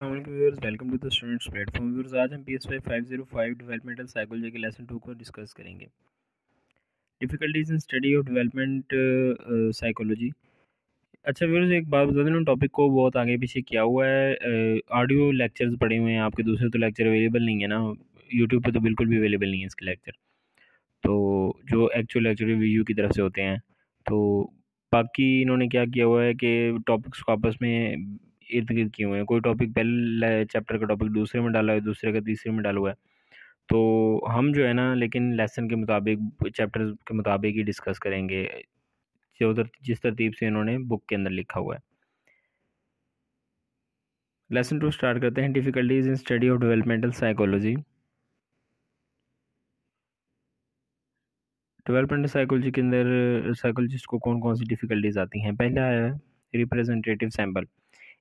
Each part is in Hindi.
Viewers, welcome to the students platform. Viewers, आज हम PSY 505 डेवलपमेंटल साइकोलॉजी के लेसन 2 को डिस्कस करेंगे। Difficulties in study of development psychology. अच्छा व्यूअर्स, एक बात बता दें, टॉपिक को बहुत आगे पीछे किया हुआ है। ऑडियो लेक्चर्स पड़े हुए हैं आपके, दूसरे तो लेक्चर अवेलेबल नहीं है ना। यूट्यूब पे तो बिल्कुल भी अवेलेबल नहीं है इसके लेक्चर, तो जो एक्चुअल लेक्चर वीडियो की तरफ से होते हैं। तो बाकी इन्होंने क्या किया हुआ है कि टॉपिक्स को आपस में इर्द गिर्द किए हुए हैं। कोई टॉपिक पहले चैप्टर का टॉपिक दूसरे में डाला है, दूसरे का तीसरे में डाला हुआ है। तो हम जो है ना, लेकिन लेसन के मुताबिक, चैप्टर के मुताबिक ही डिस्कस करेंगे, जिस तरतीब से इन्होंने बुक के अंदर लिखा हुआ है। लेसन 2 स्टार्ट करते हैं। Difficulties in study of developmental psychology. Developmental psychology के अंदर साइकोलॉजिस्ट को कौन कौन सी डिफ़िकल्टीज आती हैं। पहला है रिप्रेजेंटेटिव सैम्पल।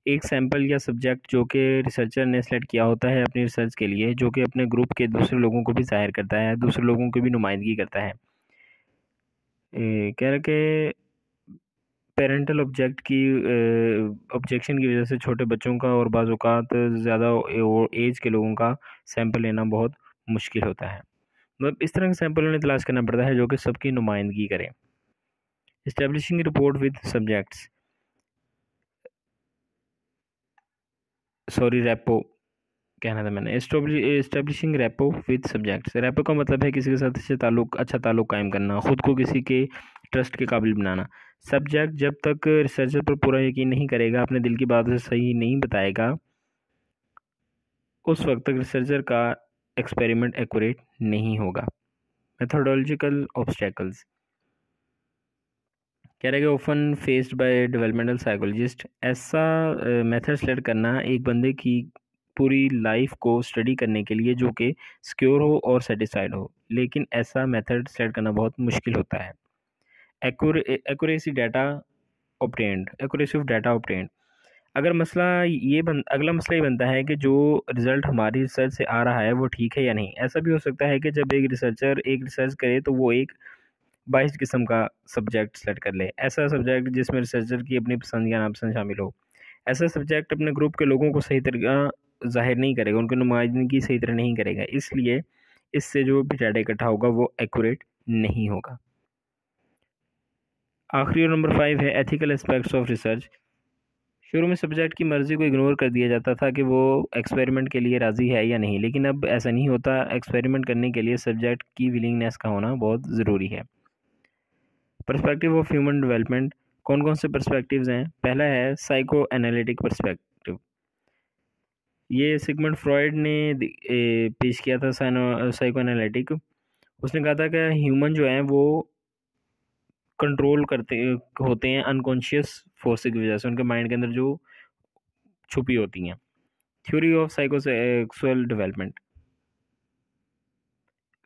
एक सैंपल या सब्जेक्ट जो कि रिसर्चर ने सेलेक्ट किया होता है अपनी रिसर्च के लिए, जो कि अपने ग्रुप के दूसरे लोगों को भी जाहिर करता है, दूसरे लोगों की भी नुमाइंदगी करता है। कह रहे कि पेरेंटल ऑब्जेक्शन की वजह से छोटे बच्चों का और बाज़ औक़ात ज़्यादा एज के लोगों का सैंपल लेना बहुत मुश्किल होता है। मतलब इस तरह का सैंपल उन्हें तलाश करना पड़ता है जो कि सबकी नुमाइंदगी करे। Establishing rapport with subjects, sorry repo कहना था मैंने। Establishing rapport with subjects. Repo का मतलब है किसी के साथ अच्छा ताल्लुक कायम करना, खुद को किसी के ट्रस्ट के काबिल बनाना। सब्जेक्ट जब तक रिसर्चर पर पूरा यकीन नहीं करेगा, अपने दिल की बात से सही नहीं बताएगा, उस वक्त तक रिसर्चर का एक्सपेरिमेंट एक्यूरेट नहीं होगा। Methodological obstacles. कह रहे कि open faced by developmental psychologist. ऐसा मेथड सेलेक्ट करना एक बंदे की पूरी लाइफ को स्टडी करने के लिए जो कि सिक्योर हो और सेटिस्फाइड हो, लेकिन ऐसा मेथड सेलेक्ट करना बहुत मुश्किल होता है। Accuracy data obtained. Accuracy of data obtained. अगला मसला ये बनता है कि जो रिज़ल्ट हमारी रिसर्च से आ रहा है वो ठीक है या नहीं। ऐसा भी हो सकता है कि जब एक रिसर्चर एक रिसर्च करे तो वो एक 22 किस्म का सब्जेक्ट सेलेक्ट कर ले। ऐसा सब्जेक्ट जिसमें रिसर्चर की अपनी पसंद या नापसंद शामिल हो। ऐसा सब्जेक्ट अपने ग्रुप के लोगों को सही तरह जाहिर नहीं करेगा, उनकी नुमाइंदगी सही तरह नहीं करेगा, इसलिए इससे जो भी डाटा इकट्ठा होगा वो एक्यूरेट नहीं होगा। आखिरी और नंबर 5 है एथिकल एस्पेक्ट्स ऑफ रिसर्च। शुरू में सब्जेक्ट की मर्ज़ी को इग्नोर कर दिया जाता था कि वो एक्सपेरिमेंट के लिए राज़ी है या नहीं, लेकिन अब ऐसा नहीं होता। एक्सपेरिमेंट करने के लिए सब्जेक्ट की विलिंगनेस का होना बहुत ज़रूरी है। Perspective of human development. कौन कौन से पर्सपेक्टिव्स हैं। पहला है साइको एनालिटिक पर्सपेक्टिव। ये सिगमंड फ्रॉयड ने पेश किया था साइको एनालिटिक। उसने कहा था कि ह्यूमन जो है वो कंट्रोल करते होते हैं अनकॉन्शियस फोर्स की वजह से, उनके माइंड के अंदर जो छुपी होती हैं। Theory of psychosexual development.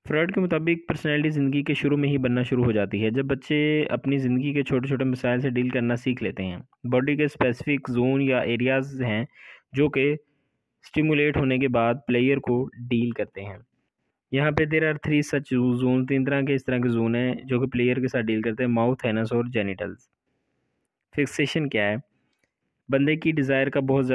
Freud के मुताबिक पर्सनैलिटी ज़िंदगी के शुरू में ही बनना शुरू हो जाती है, जब बच्चे अपनी ज़िंदगी के छोटे छोटे मसाइल से डील करना सीख लेते हैं। बॉडी के स्पेसिफिक जोन या एरियाज़ हैं जो कि स्टिमुलेट होने के बाद प्लेयर को डील करते हैं। यहाँ पे देर आर 3 सच जोन। 3 तरह के इस तरह के जोन हैं जो कि प्लेयर के साथ डील करते हैं। माउथ, एनस और जेनिटल्स। फिक्सेशन क्या है। बंदे को डिज़ायर का बहुत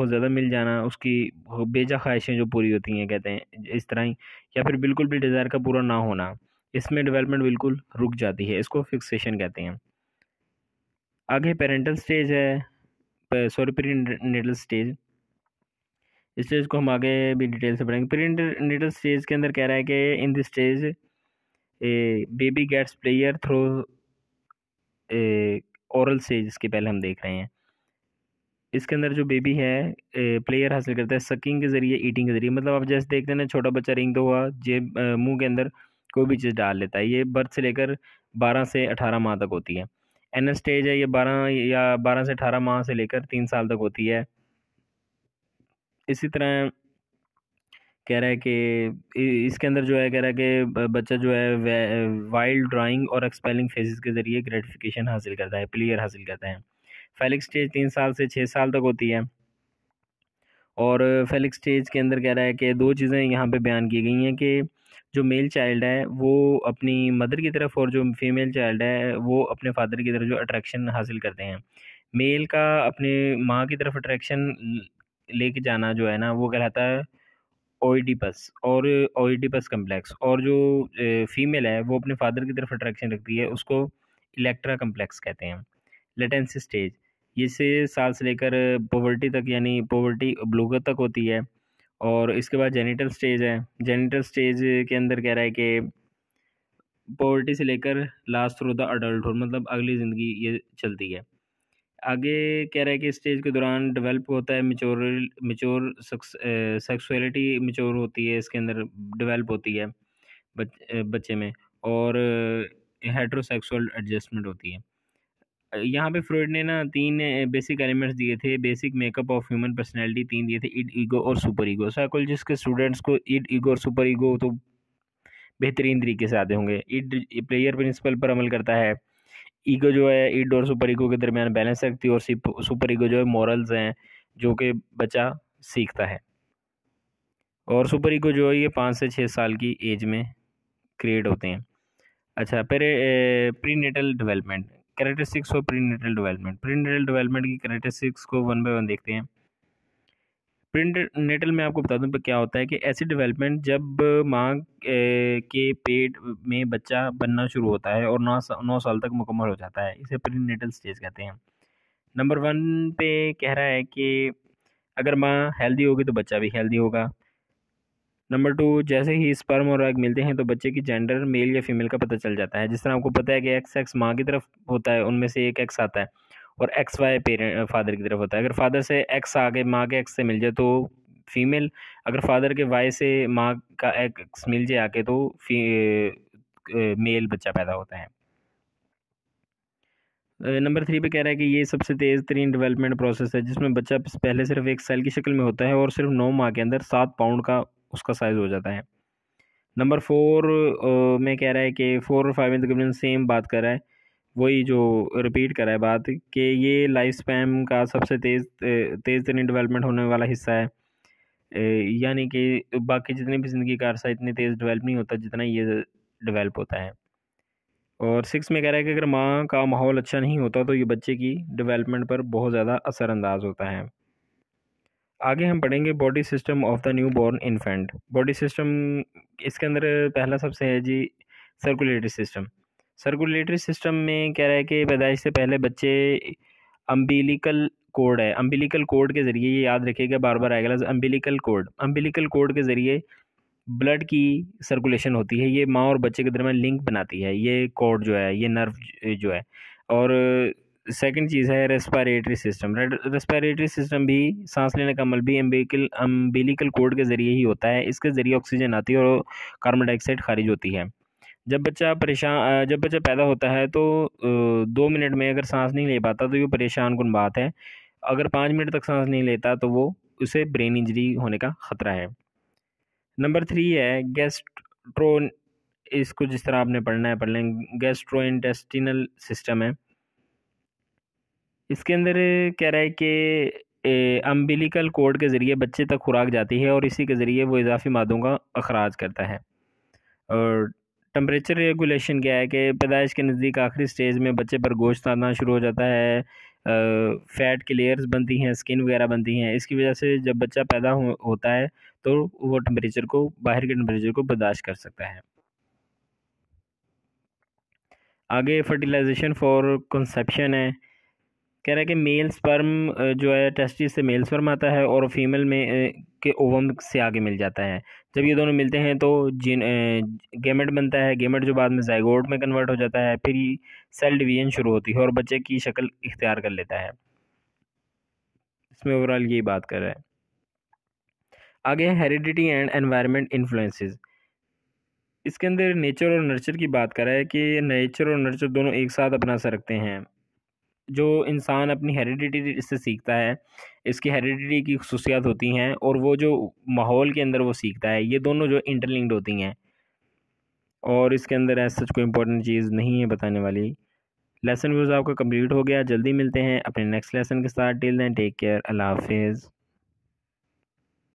ज़्यादा मिल जाना, उसकी बेजा ख्वाहिशें जो पूरी होती हैं, कहते हैं इस तरह ही, या फिर बिल्कुल भी डिज़ायर का पूरा ना होना, इसमें डेवलपमेंट बिल्कुल रुक जाती है, इसको फिक्सेशन कहते हैं। आगे पेरेंटल स्टेज है, सॉरी प्रीनेटल स्टेज। इस स्टेज को हम आगे भी डिटेल से पढ़ेंगे। प्रीनेटल स्टेज के अंदर कह रहा है कि in this stage a baby gets player through oral stage, इसके पहले हम देख रहे हैं। इसके अंदर जो बेबी है प्लेयर हासिल करता है सकिंग के ज़रिए, ईटिंग के ज़रिए। मतलब आप जैसे देखते हैं ना, छोटा बच्चा रिंगता हुआ जेब मुंह के अंदर कोई भी चीज़ डाल लेता है। ये बर्थ से लेकर 12 से 18 माह तक होती है। एन स्टेज है, ये 12 से 18 माह से लेकर 3 साल तक होती है। इसी तरह कह रहा है कि इसके अंदर जो है, कह रहा है कि बच्चा जो है वाइल्ड ड्राइंग और एक्सपेलिंग फेजेस के ज़रिए ग्रेटिफिकेशन हासिल करता है, प्लेयर हासिल करता है। फेलिक स्टेज 3 साल से 6 साल तक होती है। और फेलिक स्टेज के अंदर कह रहा है कि 2 चीज़ें यहाँ पे बयान की गई हैं कि जो मेल चाइल्ड है वो अपनी मदर की तरफ, और जो फीमेल चाइल्ड है वो अपने फादर की तरफ जो अट्रैक्शन हासिल करते हैं। मेल का अपने माँ की तरफ अट्रैक्शन लेके जाना जो है ना, वो कहलाता है ओइडिपस और ओइडिपस कम्प्लेक्स। और जो फीमेल है वो अपने फादर की तरफ अट्रैक्शन रखती है, उसको इलेक्ट्रा कम्प्लेक्स कहते हैं। लेटेंसी स्टेज, ये से साल से लेकर पोवर्टी तक, यानी पोवर्टी ब्लूगत तक होती है। और इसके बाद जेनिटल स्टेज है। जेनिटल स्टेज के अंदर कह रहा है कि पोवर्टी से लेकर लास्ट थ्रू द अडल्टहुड, मतलब अगली ज़िंदगी ये चलती है। आगे कह रहा है कि स्टेज के दौरान डेवलप होता है मिच्योर सेक्सुअलिटी मिच्योर होती है, इसके अंदर डेवलप होती है बच्चे में। और हेट्रोसेक्सुअल एडजस्टमेंट होती है। यहाँ पे फ्रॉइड ने ना 3 बेसिक एलिमेंट्स दिए थे, basic makeup of human personality 3 दिए थे, इड, ईगो और सुपर ईगो। साइकोलॉजिस्ट के स्टूडेंट्स को इड, ईगो और सुपर ईगो तो बेहतरीन तरीके से आते होंगे। इड प्लेयर प्रिंसिपल पर अमल करता है। ईगो जो है इड और सुपर ईगो के दरमियान बैलेंस रखती है। और सुपर ईगो जो है मॉरल्स हैं जो कि बच्चा सीखता है। और सुपर ईगो जो है ये 5 से 6 साल की एज में क्रिएट होते हैं। अच्छा, फिर prenatal development, characteristics of prenatal development. Prenatal development की कैरेक्टरिस्टिक्स को वन बाय वन देखते हैं। प्रीनेटल में आपको बता दूं क्या होता है कि ऐसी डेवलपमेंट जब माँ के पेट में बच्चा बनना शुरू होता है और 9 साल तक मुकम्मल हो जाता है, इसे प्रीनेटल स्टेज कहते हैं। नंबर 1 पे कह रहा है कि अगर माँ हेल्दी होगी तो बच्चा भी हेल्दी होगा। नंबर 2, जैसे ही स्पर्म और एग मिलते हैं तो बच्चे की जेंडर मेल या फीमेल का पता चल जाता है। जिस तरह आपको पता है कि एक्स एक्स माँ की तरफ होता है, उनमें से एक एक्स आता है, और एक्स वाई पेरेंट फादर की तरफ होता है। अगर फादर से एक्स आगे माँ के एक्स से मिल जाए तो फीमेल, अगर फादर के वाई से माँ का एक्स मिल जाए आके तो मेल बच्चा पैदा होता है। नंबर 3 पे कह रहा है कि ये सबसे तेज़ तरीन डेवलपमेंट प्रोसेस है जिसमें बच्चा पहले सिर्फ एक सेल की शक्ल में होता है और सिर्फ 9 माह के अंदर 7 पाउंड का उसका साइज़ हो जाता है। नंबर 4 में कह रहा है कि 4 और 5 में तकरीबन सेम बात कर रहा है, वही जो रिपीट कर रहा है बात, कि ये लाइफ स्पैन का सबसे तेज़ तरीन डेवलपमेंट होने वाला हिस्सा है। यानी कि बाकी जितनी भी ज़िंदगी का अरसा इतनी तेज़ डेवलप नहीं होता जितना ये डेवलप होता है। और 6 में कह रहा है कि अगर माँ का माहौल अच्छा नहीं होता तो ये बच्चे की डेवलपमेंट पर बहुत ज़्यादा असरअंदाज होता है। आगे हम पढ़ेंगे body system of the new born infant. Body system, इसके अंदर पहला सबसे है जी सर्कुलेटरी सिस्टम। सर्कुलेटरी सिस्टम में कह रहा है कि पैदाइश से पहले बच्चे अम्बिलिकल कोड है, अम्बिलिकल कोड के ज़रिए, ये याद रखिएगा बार बार आएगा अम्बिलिकल कोड के ज़रिए ब्लड की सर्कुलेशन होती है। ये माँ और बच्चे के दरमियान लिंक बनाती है ये कॉर्ड जो है, ये नर्व जो है। और सेकंड चीज़ है रेस्पिरेटरी सिस्टम। रेस्पिरेटरी सिस्टम भी, सांस लेने का अमल भी अम्बिलिकल कोड के ज़रिए ही होता है। इसके ज़रिए ऑक्सीजन आती है और कार्बन डाइऑक्साइड खारिज होती है। जब बच्चा पैदा होता है तो 2 मिनट में अगर सांस नहीं ले पाता तो ये परेशान कुन बात है। अगर 5 मिनट तक सांस नहीं लेता तो वो उसे ब्रेन इंजरी होने का ख़तरा है। नंबर 3 है गैस्ट्रो, इसको जिस तरह आपने पढ़ना है पढ़ लें। गैस्ट्रो इंटेस्टिनल सिस्टम है। इसके अंदर कह रहा है कि अम्बिलिकल कोड के ज़रिए बच्चे तक खुराक जाती है और इसी के ज़रिए वो इजाफी मादों का अखराज करता है। और टेम्परेचर रेगुलेशन क्या है कि पैदाइश के नज़दीक आखिरी स्टेज में बच्चे पर गोश्त आना शुरू हो जाता है, फैट की लेयर्स बनती हैं, स्किन वगैरह बनती हैं। इसकी वजह से जब बच्चा पैदा होता है तो वो टेम्परेचर को, बाहर के टेम्परेचर को बर्दाश्त कर सकता है। आगे फर्टिलाइजेशन फॉर कंसेप्शन है। कह रहा है कि मेल स्पर्म जो है टेस्टिस से मेल स्पर्म आता है और फीमेल में के ओवम से आगे मिल जाता है। जब ये दोनों मिलते हैं तो गेमेट बनता है। गेमेट जो बाद में जाइगोट में कन्वर्ट हो जाता है, फिर सेल डिवीजन शुरू होती है और बच्चे की शक्ल इख्तियार कर लेता है। इसमें ओवरऑल यही बात कर रहा है। आगे है हेरिडिटी एंड एनवायरनमेंट इन्फ्लुएंसेस। इसके अंदर नेचर और नर्चर की बात कर रहा है कि नेचर और नर्चर दोनों एक साथ अपना असर रखते हैं। जो इंसान अपनी हेरिडिटी से सीखता है, इसकी हेरिडिटी की खसूसियात होती हैं, और वो जो माहौल के अंदर वो सीखता है, ये दोनों जो इंटरलिंक्ड होती हैं। और इसके अंदर ऐसा कोई इंपॉर्टेंट चीज़ नहीं है बताने वाली। लेसन व्यूज़ आपका कंप्लीट हो गया। जल्दी मिलते हैं अपने नेक्स्ट लेसन के साथ। टिल देन टेक केयर, अल्लाह हाफिज़।